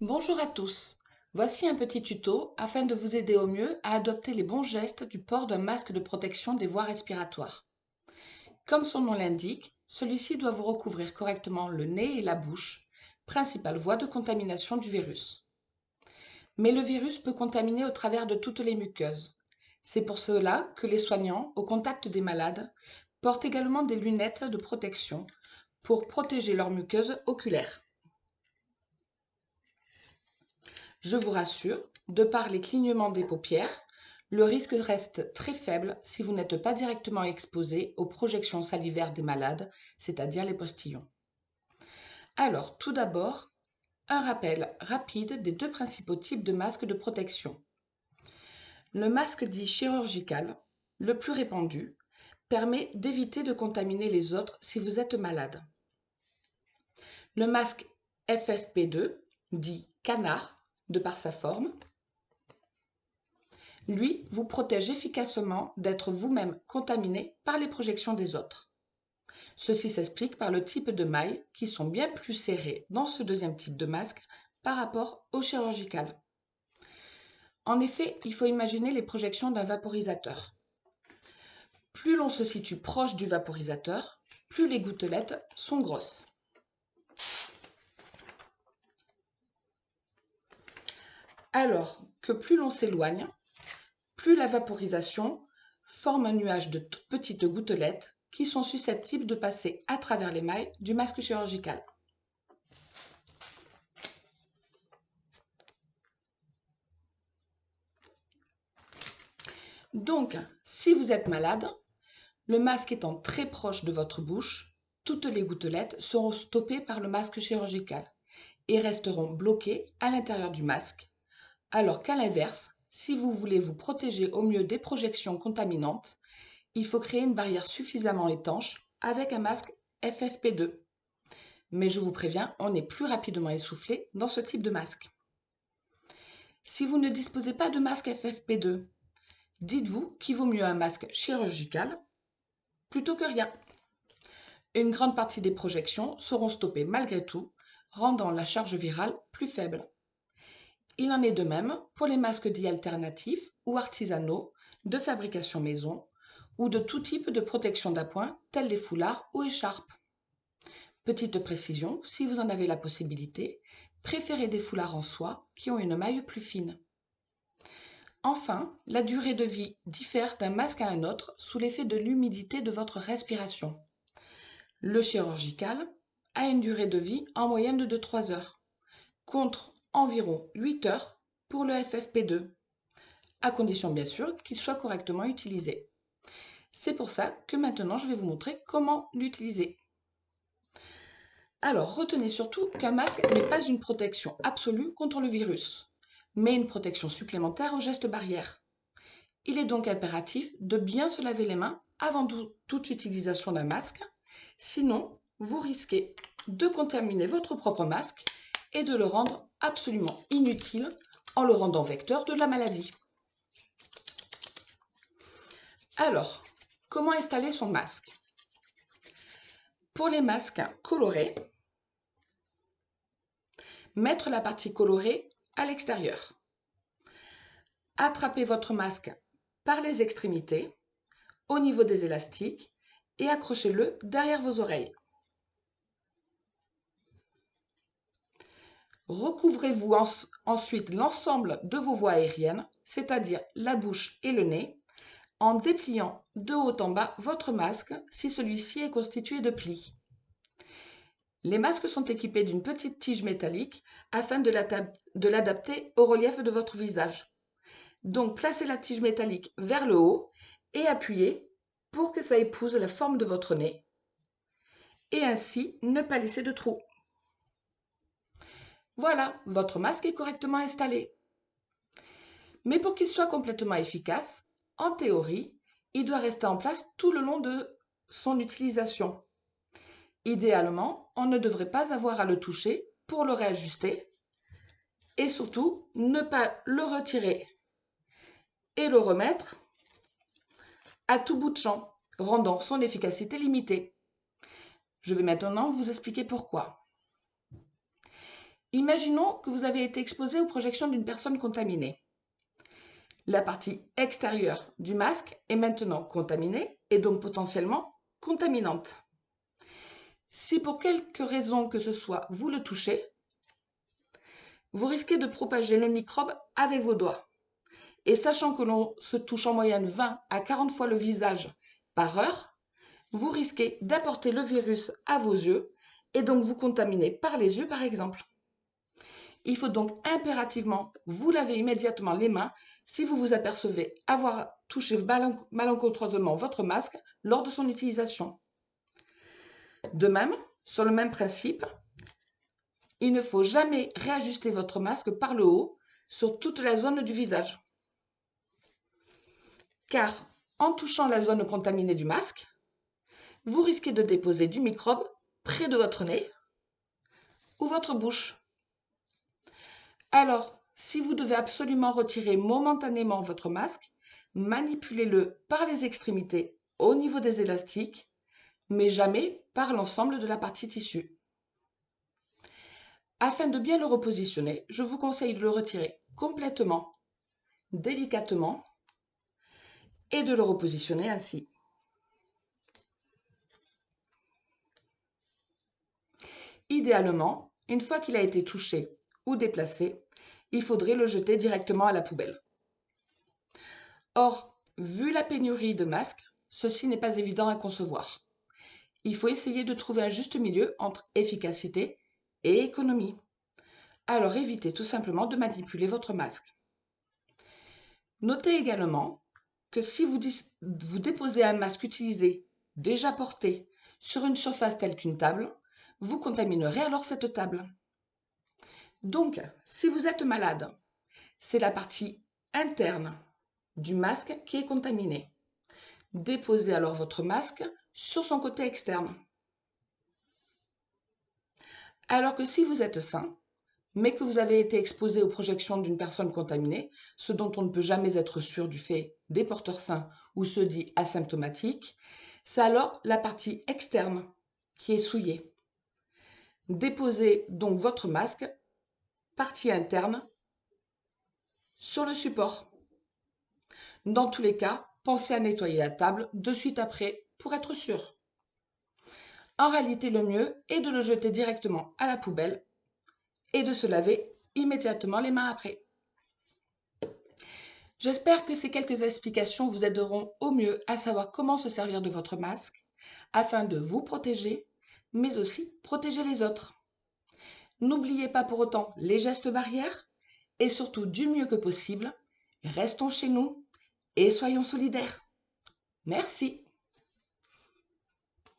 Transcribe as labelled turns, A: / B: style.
A: Bonjour à tous. Voici un petit tuto afin de vous aider au mieux à adopter les bons gestes du port d'un masque de protection des voies respiratoires. Comme son nom l'indique, celui-ci doit vous recouvrir correctement le nez et la bouche, principale voie de contamination du virus. Mais le virus peut contaminer au travers de toutes les muqueuses. C'est pour cela que les soignants, au contact des malades, portent également des lunettes de protection pour protéger leurs muqueuses oculaires. Je vous rassure, de par les clignements des paupières, le risque reste très faible si vous n'êtes pas directement exposé aux projections salivaires des malades, c'est-à-dire les postillons. Alors, tout d'abord, un rappel rapide des deux principaux types de masques de protection. Le masque dit chirurgical, le plus répandu, permet d'éviter de contaminer les autres si vous êtes malade. Le masque FFP2, dit canard, de par sa forme, lui, vous protège efficacement d'être vous-même contaminé par les projections des autres. Ceci s'explique par le type de mailles qui sont bien plus serrées dans ce deuxième type de masque par rapport au chirurgical. En effet, il faut imaginer les projections d'un vaporisateur. Plus l'on se situe proche du vaporisateur, plus les gouttelettes sont grosses. Alors que plus l'on s'éloigne, plus la vaporisation forme un nuage de toutes petites gouttelettes qui sont susceptibles de passer à travers les mailles du masque chirurgical. Donc, si vous êtes malade, le masque étant très proche de votre bouche, toutes les gouttelettes seront stoppées par le masque chirurgical et resteront bloquées à l'intérieur du masque, alors qu'à l'inverse, si vous voulez vous protéger au mieux des projections contaminantes, il faut créer une barrière suffisamment étanche avec un masque FFP2. Mais je vous préviens, on est plus rapidement essoufflé dans ce type de masque. Si vous ne disposez pas de masque FFP2, dites-vous qu'il vaut mieux un masque chirurgical plutôt que rien. Une grande partie des projections seront stoppées malgré tout, rendant la charge virale plus faible. Il en est de même pour les masques dits alternatifs ou artisanaux, de fabrication maison, ou de tout type de protection d'appoint, tels les foulards ou écharpes. Petite précision, si vous en avez la possibilité, préférez des foulards en soie qui ont une maille plus fine. Enfin, la durée de vie diffère d'un masque à un autre sous l'effet de l'humidité de votre respiration. Le chirurgical a une durée de vie en moyenne de 3 heures, contre environ 8 heures pour le FFP2, à condition bien sûr qu'il soit correctement utilisé. C'est pour ça que maintenant je vais vous montrer comment l'utiliser. Alors, retenez surtout qu'un masque n'est pas une protection absolue contre le virus, mais une protection supplémentaire aux gestes barrières. Il est donc impératif de bien se laver les mains avant toute utilisation d'un masque, sinon vous risquez de contaminer votre propre masque et de le rendre absolument inutile en le rendant vecteur de la maladie. Alors, comment installer son masque? Pour les masques colorés, mettre la partie colorée à l'extérieur. Attrapez votre masque par les extrémités, au niveau des élastiques, et accrochez-le derrière vos oreilles. Recouvrez-vous ensuite l'ensemble de vos voies aériennes, c'est-à-dire la bouche et le nez, en dépliant de haut en bas votre masque si celui-ci est constitué de plis. Les masques sont équipés d'une petite tige métallique afin de l'adapter au relief de votre visage. Donc placez la tige métallique vers le haut et appuyez pour que ça épouse la forme de votre nez et ainsi ne pas laisser de trou. Voilà, votre masque est correctement installé. Mais pour qu'il soit complètement efficace, en théorie, il doit rester en place tout le long de son utilisation. Idéalement, on ne devrait pas avoir à le toucher pour le réajuster et surtout ne pas le retirer et le remettre à tout bout de champ, rendant son efficacité limitée. Je vais maintenant vous expliquer pourquoi. Imaginons que vous avez été exposé aux projections d'une personne contaminée. La partie extérieure du masque est maintenant contaminée et donc potentiellement contaminante. Si pour quelque raison que ce soit vous le touchez, vous risquez de propager le microbe avec vos doigts. Et sachant que l'on se touche en moyenne 20 à 40 fois le visage par heure, vous risquez d'apporter le virus à vos yeux et donc vous contaminer par les yeux par exemple. Il faut donc impérativement vous laver immédiatement les mains si vous vous apercevez avoir touché malencontreusement votre masque lors de son utilisation. De même, sur le même principe, il ne faut jamais réajuster votre masque par le haut sur toute la zone du visage. Car en touchant la zone contaminée du masque, vous risquez de déposer du microbe près de votre nez ou votre bouche. Alors, si vous devez absolument retirer momentanément votre masque, manipulez-le par les extrémités au niveau des élastiques, mais jamais par l'ensemble de la partie tissu. Afin de bien le repositionner, je vous conseille de le retirer complètement, délicatement, et de le repositionner ainsi. Idéalement, une fois qu'il a été touché ou déplacé, il faudrait le jeter directement à la poubelle. Or, vu la pénurie de masques, ceci n'est pas évident à concevoir. Il faut essayer de trouver un juste milieu entre efficacité et économie. Alors évitez tout simplement de manipuler votre masque. Notez également que si vous déposez un masque utilisé, déjà porté, sur une surface telle qu'une table, vous contaminerez alors cette table. Donc, si vous êtes malade, c'est la partie interne du masque qui est contaminée. Déposez alors votre masque sur son côté externe. Alors que si vous êtes sain, mais que vous avez été exposé aux projections d'une personne contaminée, ce dont on ne peut jamais être sûr du fait des porteurs sains ou ceux dits asymptomatiques, c'est alors la partie externe qui est souillée. Déposez donc votre masque, partie interne, sur le support. Dans tous les cas, pensez à nettoyer la table de suite après pour être sûr. En réalité, le mieux est de le jeter directement à la poubelle et de se laver immédiatement les mains après. J'espère que ces quelques explications vous aideront au mieux à savoir comment se servir de votre masque afin de vous protéger, mais aussi protéger les autres. N'oubliez pas pour autant les gestes barrières et surtout du mieux que possible, restons chez nous et soyons solidaires. Merci.